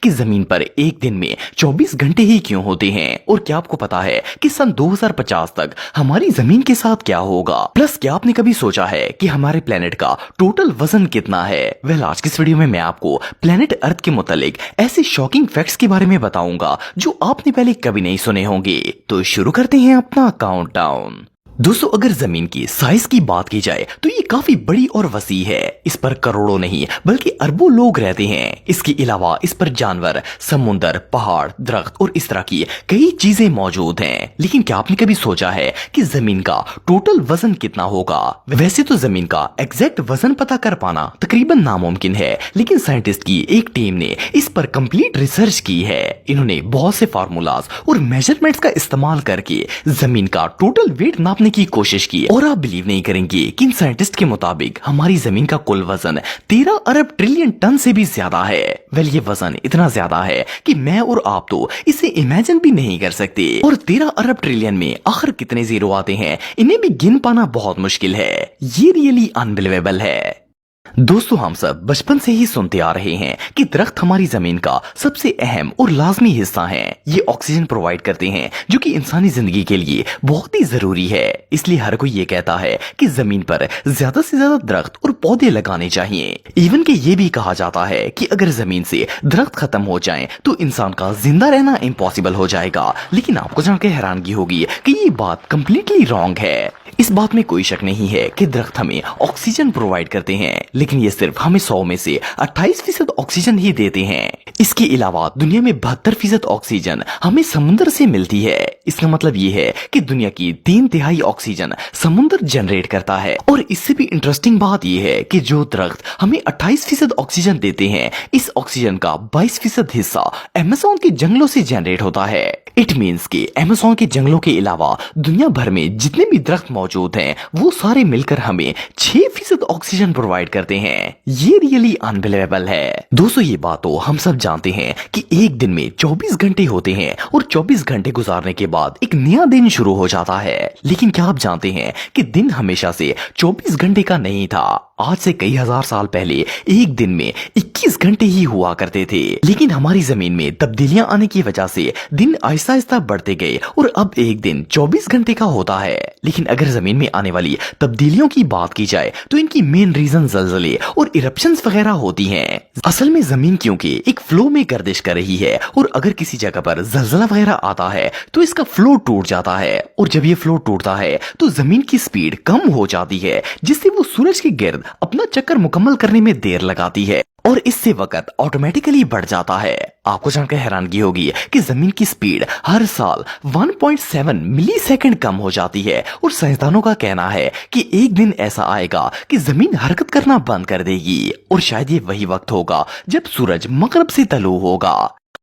کہ زمین پر ایک دن میں 24 گھنٹے ہی کیوں ہوتے ہیں؟ اور کیا آپ کو پتا ہے کہ سن 2050 تک ہماری زمین کے ساتھ کیا ہوگا؟ پلس کیا آپ نے کبھی سوچا ہے کہ ہمارے پلینٹ کا ٹوٹل وزن کتنا ہے؟ آج کی اس ویڈیو میں آپ کو پلینٹ ارتھ کے متعلق ایسے شاکنگ فیکٹس کے بارے میں بتاؤں گا جو آپ نے پہلے کبھی نہیں سنے ہوں گے۔ تو شروع کرتے ہیں اپنا کاؤنٹ ڈاؤن۔ دوستو، اگر زمین کی سائز کی بات کی جائے تو یہ کافی بڑی اور وسیع ہے۔ اس پر کروڑوں نہیں بلکہ اربوں لوگ رہتے ہیں۔ اس کے علاوہ اس پر جانور، سمندر، پہاڑ، درخت اور اس طرح کی کئی چیزیں موجود ہیں۔ لیکن کیا آپ نے کبھی سوچا ہے کہ زمین کا ٹوٹل وزن کتنا ہوگا؟ ویسے تو زمین کا ایگزیکٹ وزن پتا کر پانا تقریباً ناممکن ہے، لیکن سائنٹسٹ کی ایک ٹیم نے اس پر کمپلیٹ ریسرچ کی ہے۔ انہوں نے بہت سے فارمولاز اور میجرمنٹس کا استعمال کر کے زمین کا ٹوٹل ویٹ ناپنے کی کوشش کی، اور آپ بلیو نہیں کریں گے کہ ان سائنٹسٹ کے مطابق ہماری زمین کا کل وزن 13 ارب ٹریلین ٹن سے بھی زیادہ ہے۔ یہ وزن اتنا زیادہ ہے کہ میں اور آپ تو اسے امیجن بھی نہیں کر سکتے۔ اور 13 ارب ٹریلین میں آخر کتنے زیرو آتے ہیں انہیں بھی گن پانا بہت مشکل ہے۔ یہ ریئلی انبلیویبل ہے۔ دوستو، ہم سب بچپن سے ہی سنتے آ رہے ہیں کہ درخت ہماری زمین کا سب سے اہم اور لازمی حصہ ہیں۔ یہ آکسیجن پرووائیڈ کرتے ہیں جو کہ انسانی زندگی کے لیے بہت ہی ضروری ہے۔ اس لیے ہر کوئی یہ کہتا ہے کہ زمین پر زیادہ سے زیادہ درخت اور پودے لگانے چاہیے۔ ایون کہ یہ بھی کہا جاتا ہے کہ اگر زمین سے درخت ختم ہو جائیں تو انسان کا زندہ رہنا امپاسبل ہو جائے گا۔ لیکن آپ کو جان کے حیرانگی ہوگی کہ یہ بات کمپلیٹلی رانگ ہے۔ اس بات میں کوئی شک نہیں ہے کہ درخت ہمیں آکسیجن پرووائیڈ کرتے ہیں، لیکن یہ صرف ہمیں 100 میں سے 28% آکسیجن ہی دیتے ہیں۔ اس کے علاوہ دنیا میں 72% آکسیجن ہمیں سمندر سے ملتی ہے۔ اس کا مطلب یہ ہے کہ دنیا کی 3/3 آکسیجن سمندر جنریٹ کرتا ہے۔ اور اس سے بھی انٹرسٹنگ بات یہ ہے کہ جو درخت ہمیں 28% آکسیجن دیتے ہیں، اس آکسیجن کا 22% حصہ ایمیزون کے جنگلوں سے جنریٹ ہوتا ہے۔ اٹ مینس کہ ایمیزون کے جنگلوں کے علاوہ دنیا بھر میں جتنے بھی درخت موجود ہیں وہ سارے مل کر ہمیں 6% آکسیجن پرووائیڈ کرتے ہیں۔ یہ ریئلی انبلیویبل ہے۔ دوستو، یہ بات تو ہم سب جانتے ہیں کہ ایک دن میں 24 گھنٹے ہوتے ہیں، اور 24 گھنٹے گزارنے کے بعد ایک نیا دن شروع ہو جاتا ہے۔ لیکن کیا آپ جانتے ہیں کہ دن ہمیشہ سے 24 گھنٹے کا نہیں تھا؟ آج سے کئی ہزار سال پہلے ایک دن میں 21 گھنٹے ہی ہوا کرتے تھے۔ لیکن ہماری زمین میں تبدیلیاں آنے کی وجہ سے دن آہستہ آہستہ بڑھتے گئے اور اب ایک دن 24 گھنٹے کا ہوتا ہے۔ لیکن اگر زمین میں آنے والی تبدیلیوں کی بات کی جائے تو ان کی مین ریزن زلزلے اور ایرپشنز وغیرہ ہوتی ہیں۔ اصل میں زمین کیونکہ ایک فلو میں گردش کر رہی ہے، اور اگر کسی جگہ پر زلزلہ وغیرہ آتا ہے تو اس کا فلو ٹوٹ جاتا ہے، اور جب یہ فلو ٹوٹتا ہے تو زمین کی سپیڈ کم ہو جاتی ہے، جس سے وہ سورج کے گرد اپنا چکر مکمل کرنے میں دیر لگاتی ہے، اور اس سے وقت آٹومیٹیکلی بڑھ جاتا ہے۔ آپ کو جان کر حیرانگی ہوگی کہ زمین کی سپیڈ ہر سال 1.7 ملی سیکنڈ کم ہو جاتی ہے، اور سائنسدانوں کا کہنا ہے کہ ایک دن ایسا آئے گا کہ زمین حرکت کرنا بند کر دے گی، اور شاید یہ وہی وقت ہوگا جب سورج مغرب سے طلوع ہوگا۔